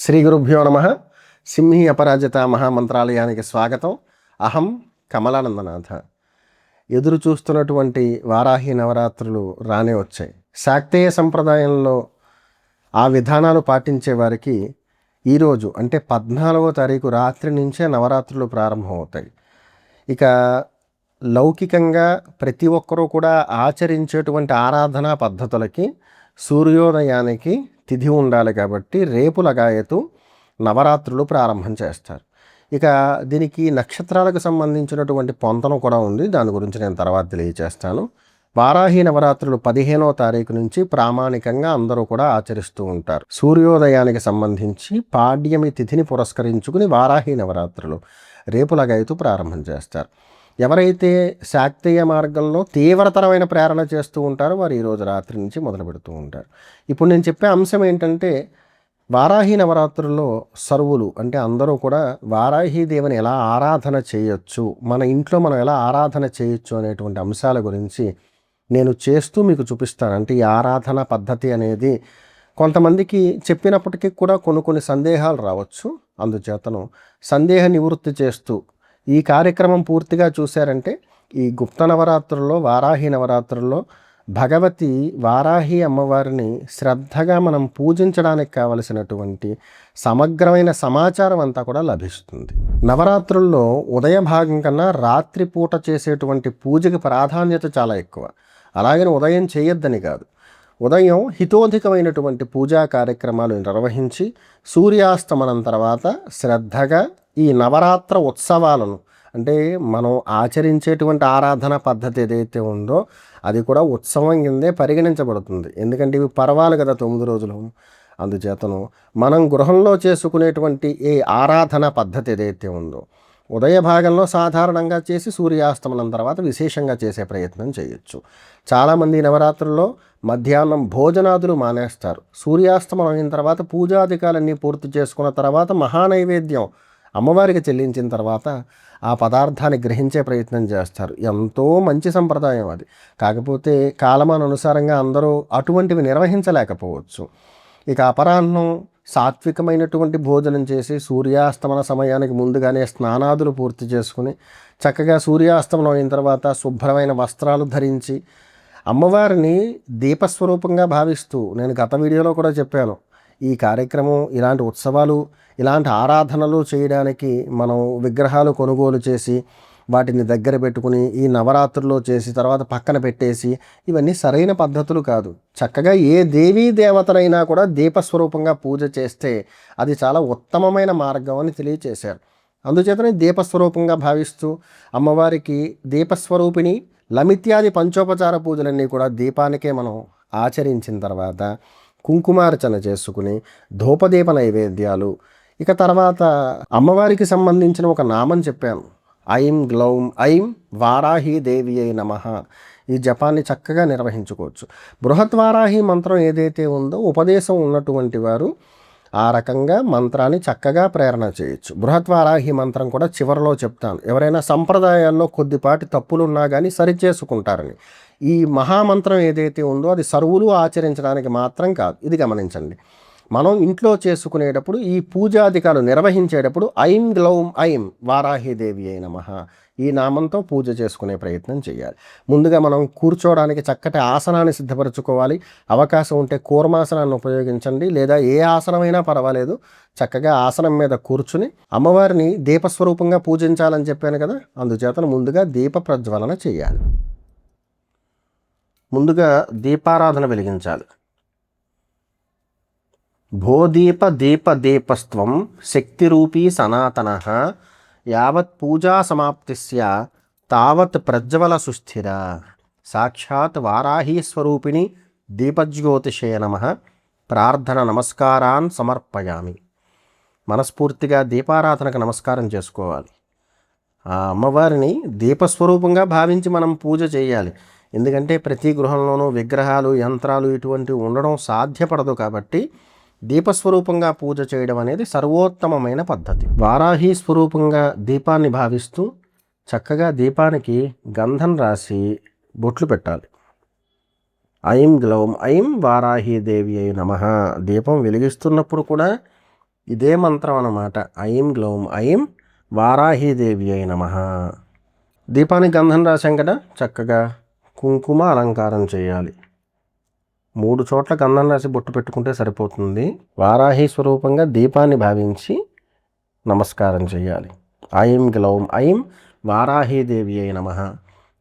శ్రీ గురుభ్యో నమ. సింహి అపరాజిత మహామంత్రాలయానికి స్వాగతం. అహం కమలానందనాథ. ఎదురు చూస్తున్నటువంటి వారాహి నవరాత్రులు రానే వచ్చాయి. శాక్తేయ సంప్రదాయంలో ఆ విధానాలు పాటించే వారికి ఈరోజు అంటే 14వ తారీఖు రాత్రి నుంచే నవరాత్రులు ప్రారంభమవుతాయి. ఇక లౌకికంగా ప్రతి ఒక్కరూ కూడా ఆచరించేటువంటి ఆరాధనా పద్ధతులకి సూర్యోదయానికి తిథి ఉండాలి కాబట్టి రేపు లగాయతు నవరాత్రులు ప్రారంభం చేస్తారు. ఇక దీనికి నక్షత్రాలకు సంబంధించినటువంటి పొంతన కూడా ఉంది. దాని గురించి నేను తర్వాత తెలియజేస్తాను. వారాహి నవరాత్రులు 15వ తారీఖు నుంచి ప్రామాణికంగా అందరూ కూడా ఆచరిస్తూ ఉంటారు. సూర్యోదయానికి సంబంధించి పాడ్యమి తిథిని పురస్కరించుకుని వారాహి నవరాత్రులు రేపు లగాయతు ప్రారంభం చేస్తారు. ఎవరైతే శాక్తేయ మార్గంలో తీవ్రతరమైన ప్రేరణ చేస్తూ ఉంటారో వారు ఈరోజు రాత్రి నుంచి మొదలు పెడుతూ ఉంటారు. ఇప్పుడు నేను చెప్పే అంశం ఏంటంటే, వారాహి నవరాత్రుల్లో సర్వులు అంటే అందరూ కూడా వారాహి దేవిని ఎలా ఆరాధన చేయొచ్చు, మన ఇంట్లో మనం ఎలా ఆరాధన చేయొచ్చు అనేటువంటి అంశాల గురించి నేను చేస్తూ మీకు చూపిస్తాను. అంటే ఈ ఆరాధన పద్ధతి అనేది కొంతమందికి చెప్పినప్పటికీ కూడా కొన్ని సందేహాలు రావచ్చు. అందుచేతను సందేహ నివృత్తి చేస్తూ ఈ కార్యక్రమం పూర్తిగా చూశారంటే ఈ గుప్త నవరాత్రుల్లో వారాహి నవరాత్రుల్లో భగవతి వారాహి అమ్మవారిని శ్రద్ధగా మనం పూజించడానికి కావలసినటువంటి సమగ్రమైన సమాచారం అంతా కూడా లభిస్తుంది. నవరాత్రుల్లో ఉదయ భాగం కన్నా రాత్రిపూట చేసేటువంటి పూజకి ప్రాధాన్యత చాలా ఎక్కువ. అలాగని ఉదయం చేయొద్దని కాదు. ఉదయం హితోధికమైనటువంటి పూజా కార్యక్రమాలు నిర్వహించి సూర్యాస్తమనం తర్వాత శ్రద్ధగా ఈ నవరాత్ర ఉత్సవాలను అంటే మనం ఆచరించేటువంటి ఆరాధన పద్ధతి ఏదైతే ఉందో అది కూడా ఉత్సవం కిందే పరిగణించబడుతుంది. ఎందుకంటే ఇవి పర్వాలు కదా 9 రోజులు. అందుచేతను మనం గృహంలో చేసుకునేటువంటి ఈ ఆరాధన పద్ధతి ఏదైతే ఉందో ఉదయ భాగంలో సాధారణంగా చేసి సూర్యాస్తమనం తర్వాత విశేషంగా చేసే ప్రయత్నం చేయొచ్చు. చాలామంది నవరాత్రుల్లో మధ్యాహ్నం భోజనాదులు మానేస్తారు. సూర్యాస్తమనం అయిన తర్వాత పూజాధికాలన్నీ పూర్తి చేసుకున్న తర్వాత మహానైవేద్యం అమ్మవారికి చెల్లించిన తర్వాత ఆ పదార్థాన్ని గ్రహించే ప్రయత్నం చేస్తారు. ఎంతో మంచి సంప్రదాయం అది. కాకపోతే కాలమానుసారంగా అందరూ అటువంటివి నిర్వహించలేకపోవచ్చు. ఇక అపరాహ్నం సాత్వికమైనటువంటి భోజనం చేసి సూర్యాస్తమన సమయానికి ముందుగానే స్నానాదులు పూర్తి చేసుకుని చక్కగా సూర్యాస్తమనం అయిన తర్వాత శుభ్రమైన వస్త్రాలు ధరించి అమ్మవారిని దీపస్వరూపంగా భావిస్తూ, నేను గత వీడియోలో కూడా చెప్పాను, ఈ కార్యక్రమం ఇలాంటి ఉత్సవాలు ఇలాంటి ఆరాధనలు చేయడానికి మనం విగ్రహాలు కొనుగోలు చేసి వాటిని దగ్గర పెట్టుకుని ఈ నవరాత్రుల్లో చేసి తర్వాత పక్కన పెట్టేసి ఇవన్నీ సరైన పద్ధతులు కాదు. చక్కగా ఏ దేవీ దేవతనైనా కూడా దీపస్వరూపంగా పూజ చేస్తే అది చాలా ఉత్తమమైన మార్గం అని తెలియచేశారు. అందుచేతనే దీపస్వరూపంగా భావిస్తూ అమ్మవారికి దీపస్వరూపిణి లమిత్యాది పంచోపచార పూజలన్నీ కూడా దీపానికే మనం ఆచరించిన తర్వాత కుంకుమార్చన చేసుకుని ధూపదీప నైవేద్యాలు, ఇక తర్వాత అమ్మవారికి సంబంధించిన ఒక నామం చెప్పాను, ఐం గ్లౌం ఐం వారాహి దేవి అయి నమః. ఈ జపాన్ని చక్కగా నిర్వహించుకోవచ్చు. బృహద్వారాహి మంత్రం ఏదైతే ఉందో ఉపదేశం ఉన్నటువంటి వారు ఆ రకంగా మంత్రాన్ని చక్కగా ప్రేరణ చేయొచ్చు. బృహద్వారాహి మంత్రం కూడా చివరిలో చెప్తాను. ఎవరైనా సంప్రదాయాల్లో కొద్దిపాటి తప్పులు ఉన్నా కానీ సరిచేసుకుంటారని. ఈ మహామంత్రం ఏదైతే ఉందో అది సర్వులు ఆచరించడానికి మాత్రం కాదు. ఇది గమనించండి. మనం ఇంట్లో చేసుకునేటప్పుడు ఈ పూజాధికాలు నిర్వహించేటప్పుడు ఐం గ్లౌం ఐం వారాహి దేవి అయి నమః ఈ నామంతో పూజ చేసుకునే ప్రయత్నం చేయాలి. ముందుగా మనం కూర్చోవడానికి చక్కటి ఆసనాన్ని సిద్ధపరచుకోవాలి. అవకాశం ఉంటే కూర్మాసనాన్ని ఉపయోగించండి, లేదా ఏ ఆసనమైనా పర్వాలేదు. చక్కగా ఆసనం మీద కూర్చుని అమ్మవారిని దీపస్వరూపంగా పూజించాలని చెప్పాను కదా, అందుచేత ముందుగా దీప ప్రజ్వలన చేయాలి. ముందుగా దీపారాధన వెలిగించాలి. భోదీప దీప దీపస్త్వం శక్తిరూపీ సనాతనః యావత్ పూజా సమాప్తిస్య తావత్ ప్రజ్వల సుస్థిర సాక్షాత్ వారాహీ స్వరూపిణి దీపజ్యోతిషే నమః ప్రార్థన నమస్కారాన్ సమర్పయామి. మనస్ఫూర్తిగా దీపారాధనకు నమస్కారం చేసుకోవాలి. ఆ అమ్మవారిని దీపస్వరూపంగా భావించి మనం పూజ చేయాలి. ఎందుకంటే ప్రతి గృహంలోనూ విగ్రహాలు యంత్రాలు ఇటువంటివి ఉండడం సాధ్యపడదు కాబట్టి దీపస్వరూపంగా పూజ చేయడం అనేది సర్వోత్తమమైన పద్ధతి. వారాహి స్వరూపంగా దీపాన్ని భావిస్తూ చక్కగా దీపానికి గంధం రాసి బొట్లు పెట్టాలి. ఐం గ్లౌం ఐం వారాహి దేవి అయి నమః. దీపం వెలిగిస్తున్నప్పుడు కూడా ఇదే మంత్రం అన్నమాట. ఐం గ్లౌం ఐం వారాహీదేవి అయి నమః. దీపానికి గంధం రాశాం కదా, చక్కగా కుంకుమ అలంకారం చేయాలి. 3 చోట్ల గంధం రాసి బొట్టు పెట్టుకుంటే సరిపోతుంది. వారాహి స్వరూపంగా దీపాన్ని భావించి నమస్కారం చేయాలి. ఐం గ్లౌం ఐం వారాహీదేవి అయి నమః.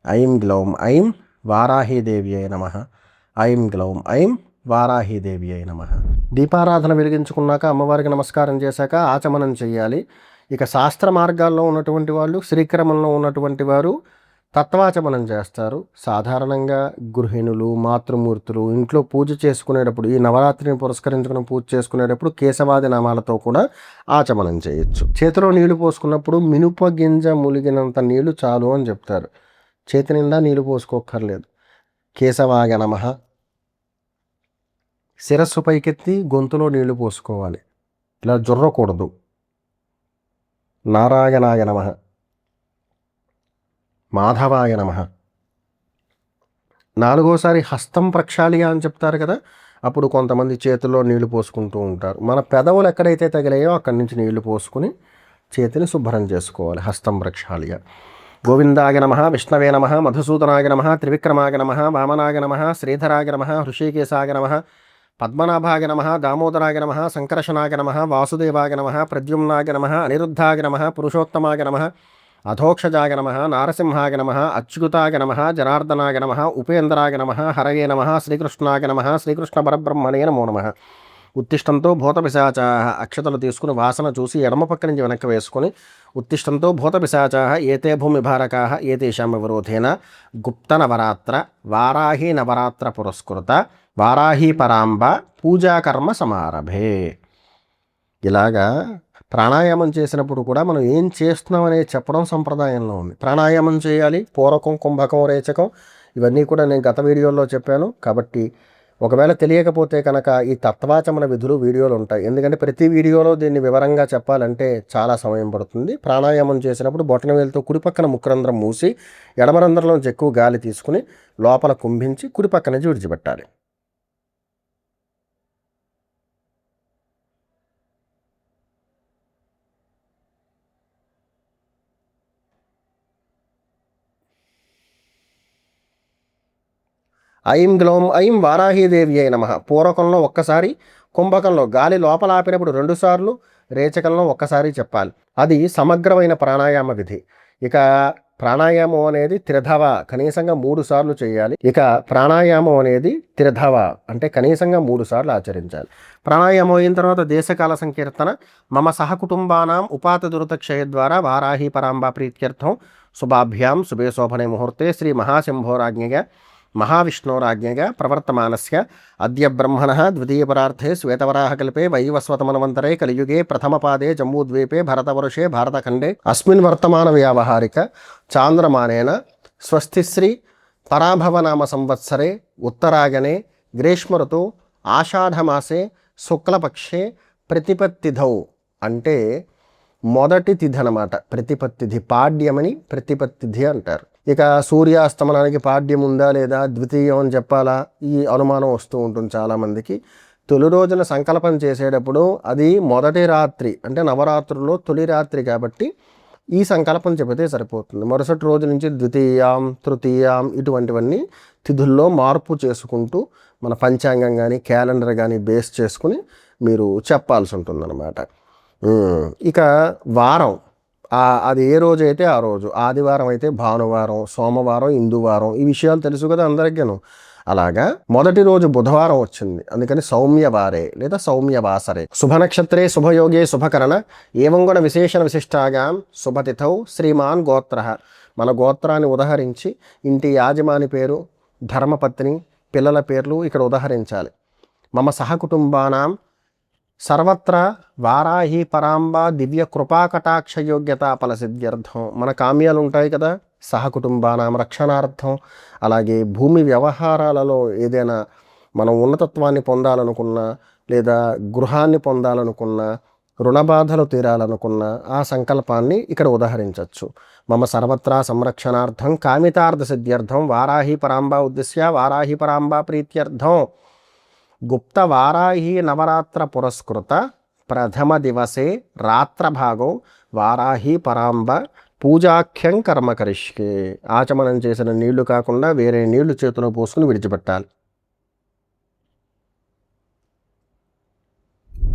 ఐం గ్లౌం ఐం వారాహీదేవి అయి నమః. ఐం గ్లౌం ఐం వారాహీదేవి అయి నమః. దీపారాధన వెలిగించుకున్నాక, అమ్మవారికి నమస్కారం చేశాక ఆచమనం చేయాలి. ఇక శాస్త్ర మార్గాల్లో ఉన్నటువంటి వాళ్ళు, శ్రీక్రమంలో ఉన్నటువంటి వారు తత్వాచమనం చేస్తారు. సాధారణంగా గృహిణులు, మాతృమూర్తులు ఇంట్లో పూజ చేసుకునేటప్పుడు, ఈ నవరాత్రిని పురస్కరించుకుని పూజ చేసుకునేటప్పుడు కేశవాది నామాలతో కూడా ఆచమనం చేయొచ్చు. చేతిలో నీళ్లు పోసుకున్నప్పుడు మినుప గింజ ములిగినంత నీళ్లు చాలు అని చెప్తారు. చేతి నిండా నీళ్లు పోసుకోక్కర్లేదు. కేశవాయ నమః. శిరస్సు పైకెత్తి గొంతులో నీళ్లు పోసుకోవాలి, ఇలా జొర్రకూడదు. నారాయణాయ నమః. మాధవాయ నమః. 4వసారి హస్తం ప్రక్షాళియ అని చెప్తారు కదా, అప్పుడు కొంతమంది చేతుల్లో నీళ్లు పోసుకుంటూ ఉంటారు. మన పెదవులు ఎక్కడైతే తగిలాయో అక్కడి నుంచి నీళ్లు పోసుకుని చేతిని శుభ్రం చేసుకోవాలి. హస్తం ప్రక్షాళియ. గోవిందాయ నమః, విష్ణవే నమః, మధుసూదనాయ నమః, త్రివిక్రమాయ నమః, వామనాయ నమః, శ్రీధరాయ నమః, హృషికేశాయ నమః, పద్మనాభాయ నమః, దామోదరాయ నమః, సంకర్షణాయ నమః, వాసుదేవాయ నమః, ప్రద్యుమ్నాయ నమః, అనిరుద్ధాయ నమః, పురుషోత్తమాయ నమః, అధోక్షజాయ నమః, నారసింహాయ నమః, అచ్యుతాయ నమః, జనార్దనాయ నమః, ఉపేంద్రాయ నమః, హరయే నమః, శ్రీకృష్ణాయ నమః, శ్రీకృష్ణ పరబ్రహ్మణే నమో నమః. ఉత్తిష్టంతో భూతపిశాచాః. అక్షతలు తీసుకుని వాసన చూసి ఎడమ పక్క నుంచి వెనక్కి వేసుకొని, ఉత్తిష్టంతో భూతపిశాచాః ఏతే భూమిభారకాః ఏతేషాం విరోధేన గుప్త నవరాత్ర వారాహి నవరాత్ర పురస్కృత వారాహి పరాంబ పూజాకర్మ సమారభే. ఇలాగా ప్రాణాయామం చేసినప్పుడు కూడా మనం ఏం చేస్తున్నాం అనేది చెప్పడం సంప్రదాయంలో ఉంది. ప్రాణాయామం చేయాలి, పూరకం, కుంభకం, రేచకం, ఇవన్నీ కూడా నేను గత వీడియోలో చెప్పాను. కాబట్టి ఒకవేళ తెలియకపోతే కనుక ఈ తత్వాచమన విధులు వీడియోలు ఉంటాయి. ఎందుకంటే ప్రతి వీడియోలో దీన్ని వివరంగా చెప్పాలంటే చాలా సమయం పడుతుంది. ప్రాణాయామం చేసినప్పుడు బొటనవేలుతో కుడి పక్కన ముక్రంధ్రం మూసి ఎడమరంధ్రంలోంచి ఎక్కువ గాలి తీసుకుని లోపల కుంభించి కుడి పక్క నుంచి విడిచిపెట్టాలి. ఐం గ్లౌం ఐం వారాహీదేవి అయి నమః. పూరకంలో ఒక్కసారి, కుంభకంలో గాలి లోపల ఆపినప్పుడు 2 సార్లు, రేచకంలో ఒక్కసారి చెప్పాలి. అది సమగ్రమైన ప్రాణాయామ విధి. ఇక ప్రాణాయామం అనేది త్రిధవ, కనీసంగా 3 సార్లు చేయాలి. ఇక ప్రాణాయామం అనేది త్రిధవ అంటే కనీసంగా 3 సార్లు ఆచరించాలి. ప్రాణాయామం అయిన తర్వాత దేశకాల సంకీర్తన, మమ సహకుటుంబానాం ఉపాత దురిత క్షయ ద్వారా వారాహి పరాంబా ప్రీత్యర్థం శుభాభ్యాం శుభే శోభనే ముహూర్తే శ్రీ మహాశంభోరాజ్ఞగా మహావిష్ణోరాజ్ఞగా ప్రవర్తమానస్య అద్య బ్రహ్మణః ద్వితీయపరార్థే శ్వేతవరాహకల్పే వైవస్వతమన్వంతరే కలియుగే ప్రథమపాదే జంబూద్వీపే భరతవర్షే భారతఖండే అస్మిన్ వర్తమాన వ్యావహారిక చాంద్రమానేన స్వస్తిశ్రీ పరాభవనామ సంవత్సరే ఉత్తరాయణే గ్రీష్మఋతు ఆషాఢమాసే శుక్లపక్షే ప్రతిపత్తిథౌ అంటే మొదటి తిథి అన్నమాట. ప్రతిపత్తిథి, పాడ్యమని ప్రతిపత్తిథి అంటారు. ఇక సూర్యాస్తమనానికి పాడ్యం ఉందా లేదా, ద్వితీయం అని చెప్పాలా, ఈ అనుమానం వస్తూ ఉంటుంది చాలామందికి. తొలి రోజున సంకల్పం చేసేటప్పుడు అది మొదటి రాత్రి అంటే నవరాత్రుల్లో తొలి రాత్రి కాబట్టి ఈ సంకల్పం చెబితే సరిపోతుంది. మరుసటి రోజు నుంచి ద్వితీయాం, తృతీయాం ఇటువంటివన్నీ తిథుల్లో మార్పు చేసుకుంటూ మన పంచాంగం కానీ క్యాలెండర్ కానీ బేస్ చేసుకుని మీరు చెప్పాల్సి ఉంటుందన్నమాట. ఇక వారం, అది ఏ రోజు అయితే ఆ రోజు, ఆదివారం అయితే భానువారం, సోమవారం ఇందువారం, ఈ విషయాలు తెలుసు కదా అందరికీను. అలాగా మొదటి రోజు బుధవారం వచ్చింది, అందుకని సౌమ్యవారే లేదా సౌమ్యవాసరే. శుభనక్షత్రే శుభయోగే శుభకరణ ఏవం గుణ విశేషణ విశిష్టాగాం శుభతిథౌ శ్రీమాన్ గోత్ర. మన గోత్రాన్ని ఉదహరించి ఇంటి యాజమాని పేరు, ధర్మపత్ని, పిల్లల పేర్లు ఇక్కడ ఉదహరించాలి. మమ సహకుటుంబానాం సర్వత్రా వారాహి పరాంబా దివ్య కృపాకటాక్షయోగ్యత ఫలసిద్ధ్యర్థం. మన కామ్యాలు ఉంటాయి కదా, సహకుటుంబానాం రక్షణార్థం. అలాగే భూమి వ్యవహారాలలో ఏదైనా మనం ఉన్నతత్వాన్ని పొందాలనుకున్నా, లేదా గృహాన్ని పొందాలనుకున్నా, రుణబాధలు తీరాలనుకున్నా ఆ సంకల్పాన్ని ఇక్కడ ఉదహరించవచ్చు. మమ సర్వత్రా సంరక్షణార్థం కామితార్థ సిద్ధ్యర్థం వారాహి పరాంబా ఉద్దేశ్య వారాహి పరాంబా ప్రీత్యర్థం గుప్త వారాహి నవరాత్ర పురస్కృత ప్రథమ దివసే రాత్రభాగం వారాహి పరాంబ పూజాఖ్యం కర్మ కరిష్కే. ఆచమనం చేసిన నీళ్లు కాకుండా వేరే నీళ్లు చేతిలో పోసుకుని విడిచిపెట్టాలి.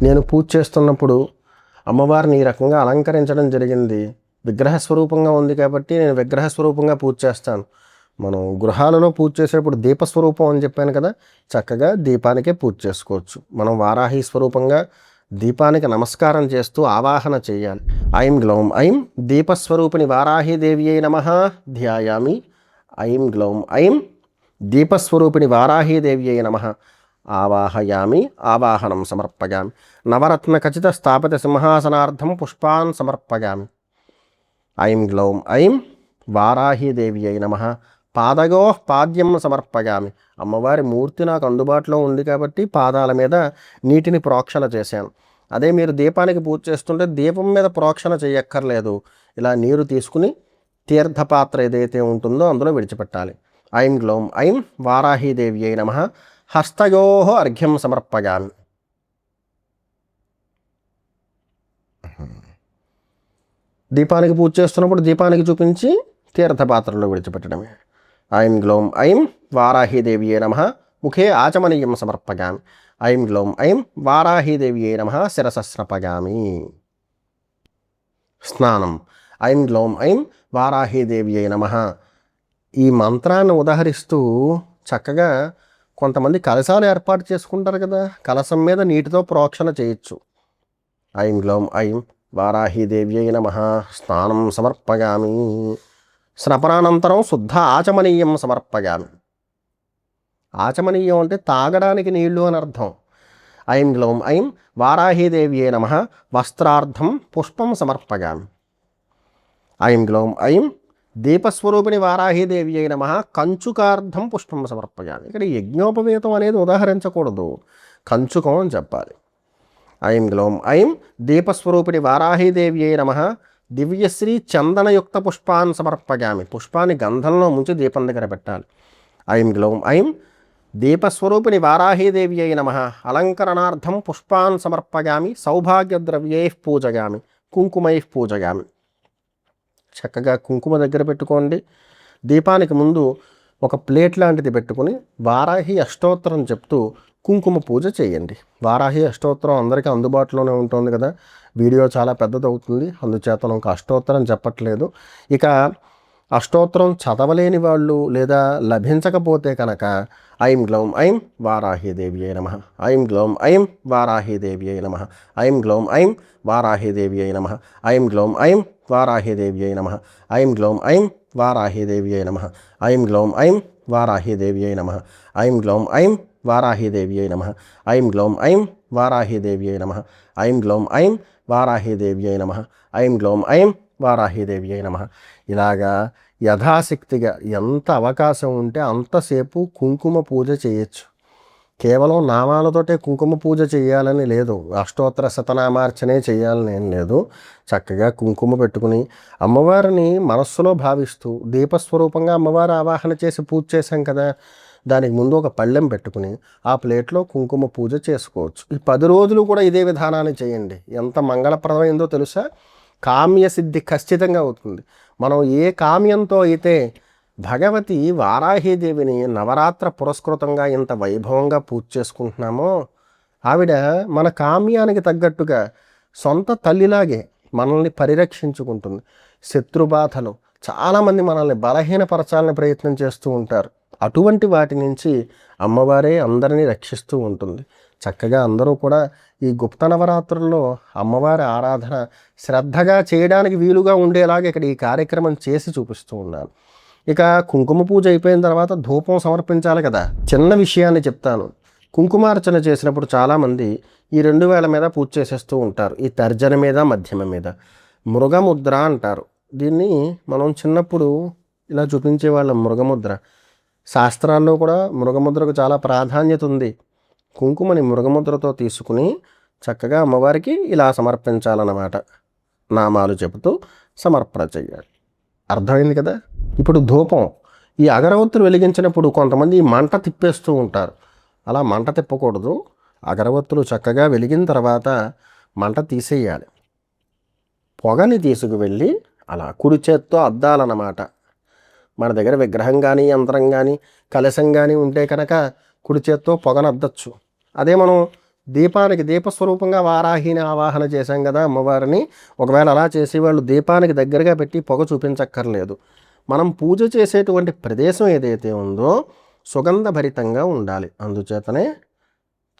నేను పూజ చేస్తున్నప్పుడు అమ్మవారిని ఈ రకంగా అలంకరించడం జరిగింది. విగ్రహ స్వరూపంగా ఉంది కాబట్టి నేను విగ్రహ స్వరూపంగా పూజ చేస్తాను. మనం గృహాలలో పూజ చేసేటప్పుడు దీపస్వరూపం అని చెప్పాను కదా, చక్కగా దీపానికే పూజ చేసుకోవచ్చు. మనం వారాహి స్వరూపంగా దీపానికి నమస్కారం చేస్తూ ఆవాహన చేయాలి. ఐం గ్లౌం ఐం దీపస్వరూపిణి వారాహీదేవి అయి నమః ధ్యాయామి. ఐం గ్లౌం ఐం దీపస్వరూపిణి వారాహీదేవి అయి నమః ఆవాహయామి. ఆవాహనం సమర్పయామి. నవరత్న ఖచిత స్థాపిత సింహాసనార్థం పుష్పాన్ సమర్పయామి. ఐం గ్లౌం ఐం వారాహీదేవి అయి నమః పాదగో పాద్యం సమర్పయామి. అమ్మవారి మూర్తి నాకు అందుబాటులో ఉంది కాబట్టి పాదాల మీద నీటిని ప్రోక్షణ చేశాను. అదే మీరు దీపానికి పూజ చేస్తుంటే దీపం మీద ప్రోక్షణ చేయక్కర్లేదు. ఇలా నీరు తీసుకుని తీర్థపాత్ర ఏదైతే ఉంటుందో అందులో విడిచిపెట్టాలి. ఐం గ్లౌం ఐం వారాహీదేవి అయి నమః హస్తయో అర్ఘ్యం సమర్పయామి. దీపానికి పూజ చేస్తున్నప్పుడు దీపానికి చూపించి తీర్థపాత్రలో విడిచిపెట్టడమే. ఐం గ్లౌం ఐం వారాహీదేవి అయి నమః ముఖే ఆచమనీయం సమర్పయామి. ఐం గ్లౌం ఐం వారాహీదేవి అయి నమః శిరసస్రపయామి. స్నానం. ఐం గ్లౌం ఐం వారాహీదేవి అయి నమః. ఈ మంత్రాన్ని ఉదహరిస్తూ చక్కగా కొంతమంది కలశాలు ఏర్పాటు చేసుకుంటారు కదా, కలశం మీద నీటితో ప్రోక్షణ చేయొచ్చు. ఐం గ్లౌం ఐం వారాహీదేవి అయి నమః స్నానం సమర్పయామి. స్నపనానంతరం శుద్ధ ఆచమనీయం సమర్పయామి. ఆచమనీయం అంటే తాగడానికి నీళ్లు అని అర్థం. ఐం గ్లౌం ఐం వారాహీదేవి అయి నమః వస్త్రార్థం పుష్పం సమర్పయామి. ఐం గ్లౌం ఐం దీపస్వరూపిణి వారాహీదేవి అయి నమః కంచుకార్థం పుష్పం సమర్పయామి. ఇక్కడ యజ్ఞోపవేతం అనేది ఉదాహరించకూడదు, కంచుకం అని చెప్పాలి. ఐం గ్లౌం ఐం దీపస్వరూపిణి వారాహీదేవి అయి నమః దివ్యశ్రీ చందనయుక్త పుష్పాన్ సమర్పయామి. పుష్పాన్ని గంధంలో ముంచి దీపం దగ్గర పెట్టాలి. ఐం గ్లౌం ఐం దీపస్వరూపిణి వారాహీదేవి అయి నమః అలంకరణార్థం పుష్పాన్ సమర్పయామి. సౌభాగ్యద్రవ్యై పూజయామి. కుంకుమై పూజయామి. చక్కగా కుంకుమ దగ్గర పెట్టుకోండి. దీపానికి ముందు ఒక ప్లేట్ లాంటిది పెట్టుకుని వారాహి అష్టోత్తరం చెప్తూ కుంకుమ పూజ చేయండి. వారాహి అష్టోత్తరం అందరికీ అందుబాటులోనే ఉంటుంది కదా, వీడియో చాలా పెద్దది అవుతుంది, అందుచేత ఒక అష్టోత్తరం చెప్పట్లేదు. ఇక అష్టోత్తరం చదవలేని వాళ్ళు లేదా లభించకపోతే కనుక ఐం గ్లౌం ఐం వారాహీదేవి అయి నమః. ఐం గ్లౌం ఐం వారాహీదేవి అయి నమః. ఐం గ్లౌం ఐం వారాహీదేవి అయి నమః. ఐం గ్లౌం ఐం వారాహీదేవి అయి నమః. ఐం గ్లౌం ఐం వారాహీదేవి అయి నమః. ఐం గ్లౌం ఐం వారాహీదేవి అయి నమః. ఐం గ్లౌం ఐం వారాహీదేవి అయి నమః. ఐం గ్లౌం ఐం వారాహీదేవి అయి నమః. ఐం గ్లౌం ఐం వారాహీదేవి అయి నమః. ఐం గ్లౌం ఐం వారాహీదేవి అయి నమః. ఇలాగా యథాశక్తిగా ఎంత అవకాశం ఉంటే అంతసేపు కుంకుమ పూజ చేయొచ్చు. కేవలం నామాలతోటే కుంకుమ పూజ చేయాలని లేదు, అష్టోత్తర శతనామార్చనే చేయాలని ఏం లేదు. చక్కగా కుంకుమ పెట్టుకుని అమ్మవారిని మనస్సులో భావిస్తూ దీపస్వరూపంగా అమ్మవారి ఆవాహన చేసి పూజ చేశాం కదా, దానికి ముందు ఒక పళ్ళెం పెట్టుకుని ఆ ప్లేట్లో కుంకుమ పూజ చేసుకోవచ్చు. ఈ 10 రోజులు కూడా ఇదే విధానాన్ని చేయండి. ఎంత మంగళప్రదమైందో తెలుసా? కామ్యసిద్ధి ఖచ్చితంగా అవుతుంది. మనం ఏ కామ్యంతో అయితే భగవతి వారాహీదేవిని నవరాత్ర పురస్కృతంగా ఇంత వైభవంగా పూజ చేసుకుంటున్నామో, ఆవిడ మన కామ్యానికి తగ్గట్టుగా సొంత తల్లిలాగే మనల్ని పరిరక్షించుకుంటుంది. శత్రుబాధలు చాలామంది మనల్ని బలహీనపరచాలని ప్రయత్నం చేస్తూ ఉంటారు. అటువంటి వాటి నుంచి అమ్మవారే అందరినీ రక్షిస్తూ ఉంటుంది. చక్కగా అందరూ కూడా ఈ గుప్త నవరాత్రుల్లో అమ్మవారి ఆరాధన శ్రద్ధగా చేయడానికి వీలుగా ఉండేలాగా ఇక్కడ ఈ కార్యక్రమం చేసి చూపిస్తూ ఉన్నాను. ఇక కుంకుమ పూజ అయిపోయిన తర్వాత ధూపం సమర్పించాలి కదా. చిన్న విషయాన్ని చెప్తాను. కుంకుమార్చన చేసినప్పుడు చాలామంది ఈ 2 వేల మీద పూజ చేసేస్తూ ఉంటారు. ఈ తర్జన మీద మధ్యమ మీద మృగముద్ర అంటారు. దీన్ని మనం చిన్నప్పుడు ఇలా చూపించేవాళ్ళం. మృగముద్ర శాస్త్రాల్లో కూడా మృగముద్రకు చాలా ప్రాధాన్యత ఉంది. కుంకుమని మృగముద్రతో తీసుకుని చక్కగా అమ్మవారికి ఇలా సమర్పించాలన్నమాట. నామాలు చెబుతూ సమర్పణ చెయ్యాలి. అర్థమైంది కదా. ఇప్పుడు ధూపం. ఈ అగరవత్తులు వెలిగించినప్పుడు కొంతమంది మంట తిప్పేస్తూ ఉంటారు. అలా మంట తిప్పకూడదు. అగరవత్తులు చక్కగా వెలిగిన తర్వాత మంట తీసేయాలి. పొగని తీసుకువెళ్ళి అలా కుడి చేత్తో అద్దాలన్నమాట. మన దగ్గర విగ్రహం కానీ యంత్రం కానీ కలశం కానీ ఉంటే కనుక కుడి చేత్తో పొగను అద్దచ్చు. అదే మనం దీపానికి దీపస్వరూపంగా వారాహిని ఆవాహన చేశాం కదా అమ్మవారిని, ఒకవేళ అలా చేసేవాళ్ళు దీపానికి దగ్గరగా పెట్టి పొగ చూపించక్కర్లేదు. మనం పూజ చేసేటువంటి ప్రదేశం ఏదైతే ఉందో సుగంధభరితంగా ఉండాలి. అందుచేతనే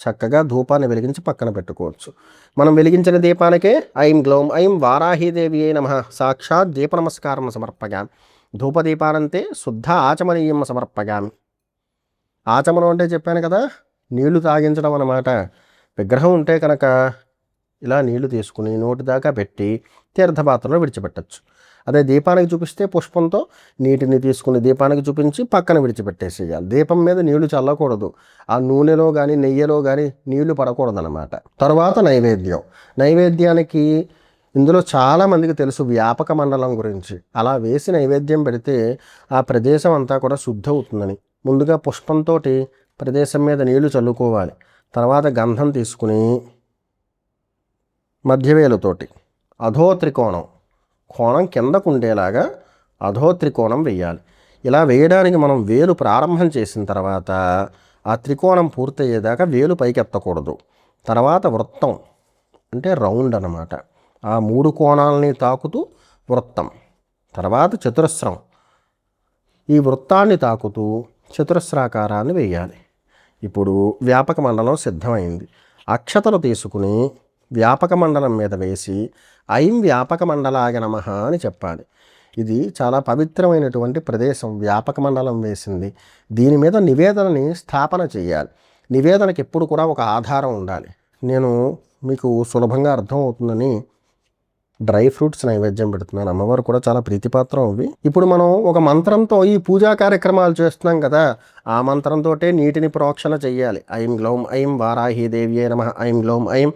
చక్కగా ధూపాన్ని వెలిగించి పక్కన పెట్టుకోవచ్చు. మనం వెలిగించిన దీపానికే ఐం గ్లౌం ఐం వారాహీదేవి అయి నమః సాక్షాత్ దీప నమస్కారం సమర్పగామి. ధూపదీపానంతే శుద్ధ ఆచమనీయం సమర్పగామి. ఆచమనం అంటే చెప్పాను కదా, నీళ్లు తాగించడం అన్నమాట. విగ్రహం ఉంటే కనుక ఇలా నీళ్లు తీసుకుని నోటి దాకా పెట్టి తీర్థపాత్రలో విడిచిపెట్టచ్చు. అదే దీపానికి చూపిస్తే పుష్పంతో నీటిని తీసుకుని దీపానికి చూపించి పక్కన విడిచిపెట్టేసేయాలి. దీపం మీద నీళ్లు చల్లకూడదు. ఆ నూనెలో కానీ నెయ్యిలో కానీ నీళ్లు పడకూడదు అన్నమాట. తర్వాత నైవేద్యం. నైవేద్యానికి ఇందులో చాలామందికి తెలుసు వ్యాపక మండలం గురించి. అలా వేసి నైవేద్యం పెడితే ఆ ప్రదేశం అంతా కూడా శుద్ధి అవుతుందని. ముందుగా పుష్పంతో ప్రదేశం మీద నీళ్లు చల్లుకోవాలి. తర్వాత గంధం తీసుకుని మధ్యవేలుతోటి అధో త్రికోణం, కోణం కిందకు ఉండేలాగా అధో త్రికోణం వేయాలి. ఇలా వేయడానికి మనం వేలు ప్రారంభం చేసిన తర్వాత ఆ త్రికోణం పూర్తయ్యేదాకా వేలు పైకి ఎత్తకూడదు. తర్వాత వృత్తం అంటే రౌండ్ అన్నమాట. ఆ 3 కోణాలని తాకుతూ వృత్తం. తర్వాత చతురస్రం. ఈ వృత్తాన్ని తాకుతూ చతురస్రాకారాన్ని వేయాలి. ఇప్పుడు వ్యాపక మండలం సిద్ధమైంది. అక్షతలు తీసుకుని వ్యాపక మండలం మీద వేసి ఐం వ్యాపక మండలాయ నమః అని చెప్పాలి. ఇది చాలా పవిత్రమైనటువంటి ప్రదేశం. వ్యాపక మండలం వేసింది. దీని మీద నివేదనని స్థాపన చేయాలి. నివేదనకి ఎప్పుడు కూడా ఒక ఆధారం ఉండాలి. నేను మీకు సులభంగా అర్థం అవుతుందని డ్రై ఫ్రూట్స్ నైవేద్యం పెడుతున్నాను. అమ్మవారు కూడా చాలా ప్రీతిపాత్రం అవి. ఇప్పుడు మనం ఒక మంత్రంతో ఈ పూజా కార్యక్రమాలు చేస్తున్నాం కదా, ఆ మంత్రంతో నీటిని ప్రోక్షణ చెయ్యాలి. ఐం గ్లౌం ఐం వారాహీదేవ్యై నమః ఐం గ్లౌం ఐం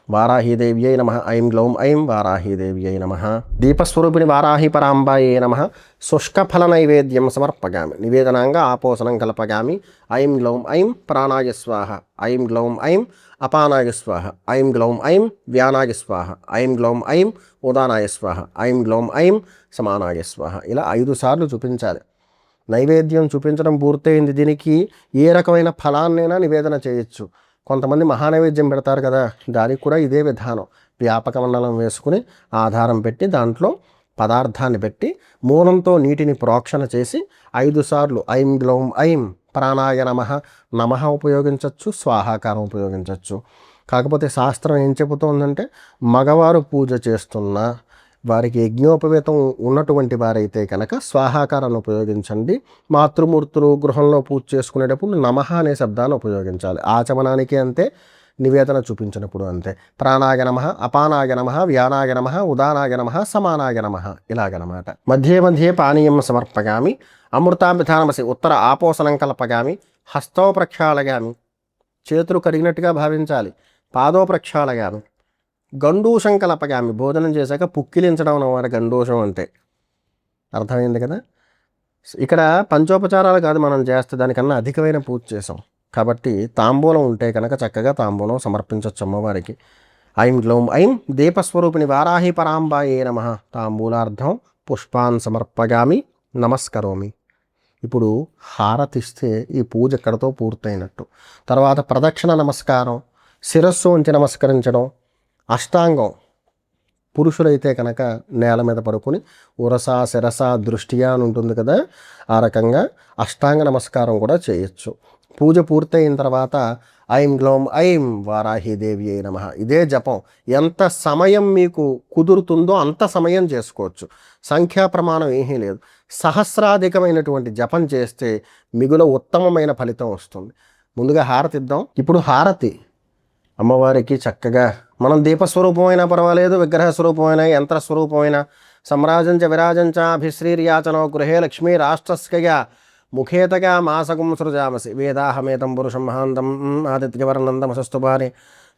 వారాహీదేవ్యై నమః ఐం గ్లౌం ఐం వారాహీదేవ్యై నమః. దీపస్వరూపిణి వారాహి పరాంబాయే నమః. శుష్కఫల నైవేద్యం సమర్పగామి. నివేదనాంగ ఆపోసనం కల్పగామి. ఐం గ్లౌం ఐం ప్రాణాయ స్వాహ. ఐం గ్లౌం ఐం అపానాయ స్వాహ. ఐం గ్లౌం ఐం వ్యానాయ స్వాహ. ఐం గ్లౌం ఐం ఉదానాయ స్వాహ. ఐం గ్లౌం ఐం సమానాయ స్వాహ. ఇలా 5 సార్లు చూపించాలి. నైవేద్యం చూపించడం పూర్తయింది. దీనికి ఏ రకమైన ఫలాన్నైనా నివేదన చేయొచ్చు. కొంతమంది మహానైవేద్యం పెడతారు కదా, దానికి కూడా ఇదే విధానం. వ్యాపక మండలం వేసుకుని ఆధారం పెట్టి దాంట్లో పదార్థాన్ని పెట్టి మూలంతో నీటిని ప్రోక్షణ చేసి 5 సార్లు ఐం గ్లౌం ఐం ప్రాణాయ నమః. నమః ఉపయోగించవచ్చు, స్వాహాకారం ఉపయోగించవచ్చు. కాకపోతే శాస్త్రం ఏం చెబుతోందంటే మగవారు పూజ చేస్తున్న వారికి యజ్ఞోపవేతం ఉన్నటువంటి వారైతే కనుక స్వాహాకారాన్ని ఉపయోగించండి. మాతృమూర్తులు గృహంలో పూజ చేసుకునేటప్పుడు నమః అనే శబ్దాన్ని ఉపయోగించాలి. ఆచమనానికి అంతే, నివేదన చూపించినప్పుడు అంతే. ప్రాణాయ నమః, అపానాయ నమః, వ్యానాయ నమః, ఉదానాయ నమః, సమానాయ నమః ఇలాగనమాట. మధ్యే మధ్యే పానీయం సమర్పగామి. అమృతాభిధానమసి ఉత్తర ఆపోసనం కల్పగామి. హస్తో ప్రక్షాళగామి. చేతులు కడిగినట్టుగా భావించాలి. పాదో ప్రక్షాళగామి. గండూషం కలపగామి. భోజనం చేశాక పుక్కిలించడం అన్నమాట గండూషం అంటే. అర్థమైంది కదా. ఇక్కడ పంచోపచారాలు కాదు మనం చేస్తే, దానికన్నా అధికమైన పూజ చేసాం కాబట్టి తాంబూలం ఉంటే కనుక చక్కగా తాంబూలం సమర్పించవచ్చు అమ్మవారికి. ఐం గ్లౌం ఐం దీపస్వరూపిణి వారాహి పరాంబాయే నమః. తాంబూలార్థం పుష్పాన్ సమర్పగామి. నమస్కరోమి. ఇప్పుడు హారతిస్తే ఈ పూజ ఇక్కడతో పూర్తయినట్టు. తర్వాత ప్రదక్షిణ నమస్కారం, శిరస్సు ఉంచి నమస్కరించడం, అష్టాంగం. పురుషులైతే కనుక నేల మీద పడుకుని ఉరస శిరస దృష్టియా అని ఉంటుంది కదా, ఆ రకంగా అష్టాంగ నమస్కారం కూడా చేయొచ్చు. పూజ పూర్తయిన తర్వాత ఐం గ్లౌం ఐం వారాహీదేవి అయి నమః. ఇదే జపం ఎంత సమయం మీకు కుదురుతుందో అంత సమయం చేసుకోవచ్చు. సంఖ్యా ప్రమాణం ఏమీ లేదు. సహస్రాధికమైనటువంటి జపం చేస్తే మిగుల ఉత్తమమైన ఫలితం వస్తుంది. ముందుగా హారతి ఇద్దాం. ఇప్పుడు హారతి అమ్మవారికి చక్కగా మనం దీపస్వరూపమైనా పర్వాలేదు, విగ్రహ స్వరూపమైన యంత్ర స్వరూపమైన సమ్రాజంచ విరాజంచ అభిశ్రీర్యాచనో గృహే లక్ష్మీ రాష్ట్రస్కగా ముఖేతగా మాసకం సృజామసి. వేదాహమేతం పురుషం మహాంతం ఆదిత్యవర్ణందమసస్తుపాని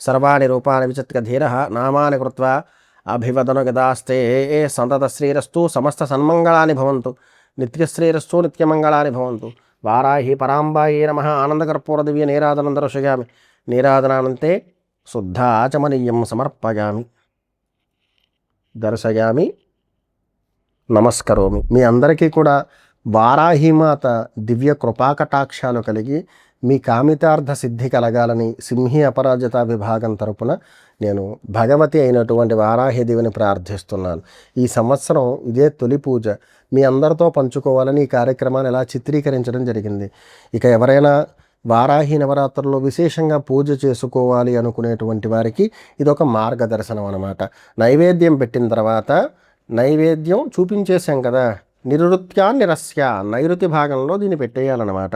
సర్వాణి రూపాన్ని విచిత్ర ధీర నామాని కృత్వా అభివదను గదాస్తే సంతత శ్రీరస్తు సమస్త సన్మంగళాని భవంతు. నిత్యశ్రీరస్తు నిత్యమంగళాని భవంతు. వారాహి పరాంబాయే నమః. ఆనందకర్పూర దివ్య నీరాజనం దర్శయామి. నీరాజనానంతే శుద్ధాచమనీయం సమర్పయామి, దర్శయామి, నమస్కరోమి. మీ అందరికీ కూడా వారాహిమాత దివ్య కృపాకటాక్షాలు కలిగి మీ కామితార్థ సిద్ధి కలగాలని సింహి అపరాజిత విభాగం తరపున నేను భగవతి అయినటువంటి వారాహిదేవిని ప్రార్థిస్తున్నాను. ఈ సంవత్సరం ఇదే తొలి పూజ మీ అందరితో పంచుకోవాలని ఈ కార్యక్రమాన్ని ఇలా చిత్రీకరించడం జరిగింది. ఇక ఎవరైనా వారాహి నవరాత్రుల్లో విశేషంగా పూజ చేసుకోవాలి అనుకునేటువంటి వారికి ఇదొక మార్గదర్శనం అన్నమాట. నైవేద్యం పెట్టిన తర్వాత నైవేద్యం చూపించేశాం కదా, నిరుత్యాన్నిరస్య నైరుతి భాగంలో దీన్ని పెట్టేయాలన్నమాట.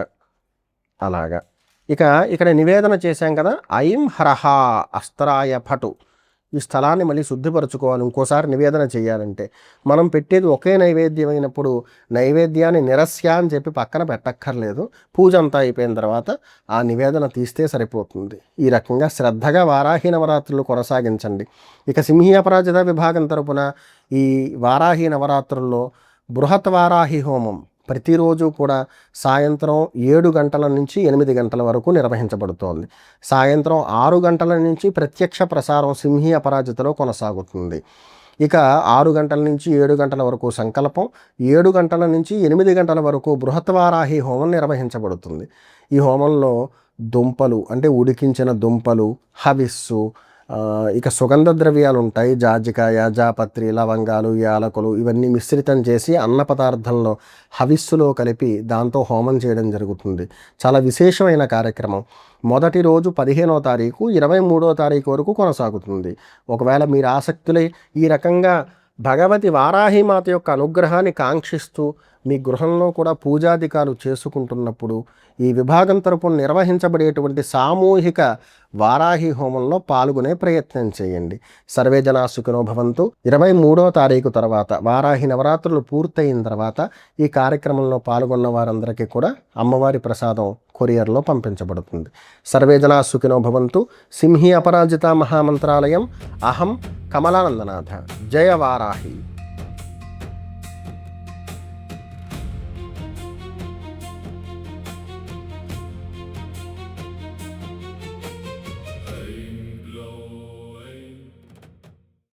అలాగా ఇక్కడ నివేదన చేశాం కదా, ఐం హరహ అస్త్రాయ భటు. ఈ స్థలాన్ని మళ్ళీ శుద్ధిపరచుకోవాలి. ఇంకోసారి నివేదన చేయాలంటే మనం పెట్టేది ఒకే నైవేద్యం అయినప్పుడు నైవేద్యాన్ని నిరస్య అని చెప్పి పక్కన పెట్టక్కర్లేదు. పూజ అంతా అయిపోయిన తర్వాత ఆ నివేదన తీస్తే సరిపోతుంది. ఈ రకంగా శ్రద్ధగా వారాహి నవరాత్రులు కొనసాగించండి. ఇక సింహి అపరాజిత విభాగం తరపున ఈ వారాహి నవరాత్రుల్లో బృహత్ వారాహి హోమం ప్రతిరోజు కూడా సాయంత్రం 7 గంటల నుంచి 8 గంటల వరకు నిర్వహించబడుతోంది. సాయంత్రం 6 గంటల నుంచి ప్రత్యక్ష ప్రసారం సింహి అపరాజితలో కొనసాగుతుంది. ఇక 6 గంటల నుంచి 7 గంటల వరకు సంకల్పం, 7 గంటల నుంచి 8 గంటల వరకు బృహత్వారాహి హోమం నిర్వహించబడుతుంది. ఈ హోమంలో దుంపలు అంటే ఉడికించిన దుంపలు, హవిస్సు, ఇక సుగంధ ద్రవ్యాలు ఉంటాయి, జాజికాయ, జాపత్రి, లవంగాలు, యాలకులు ఇవన్నీ మిశ్రితం చేసి అన్న పదార్థంలో హవిస్సులో కలిపి దాంతో హోమం చేయడం జరుగుతుంది. చాలా విశేషమైన కార్యక్రమం. మొదటి రోజు 15వ తారీఖు 23వ తారీఖు వరకు కొనసాగుతుంది. ఒకవేళ మీరు ఆసక్తులై ఈ రకంగా భగవతి వారాహిమాత యొక్క అనుగ్రహాన్ని కాంక్షిస్తూ మీ గృహంలో కూడా పూజాధికాలు చేసుకుంటున్నప్పుడు ఈ విభాగం తరపున నిర్వహించబడేటువంటి సామూహిక వారాహి హోమంలో పాల్గొనే ప్రయత్నం చేయండి. సర్వే జనా సుఖినో భవంతు. 23వ తారీఖు తర్వాత వారాహి నవరాత్రులు పూర్తయిన తర్వాత ఈ కార్యక్రమంలో పాల్గొన్న వారందరికీ కూడా అమ్మవారి ప్రసాదం కొరియర్లో పంపించబడుతుంది. సర్వే జనా సుఖినో భవంతు. సింహి అపరాజిత మహామంత్రాలయం. అహం కమలానందనాథ. జయ వారాహి.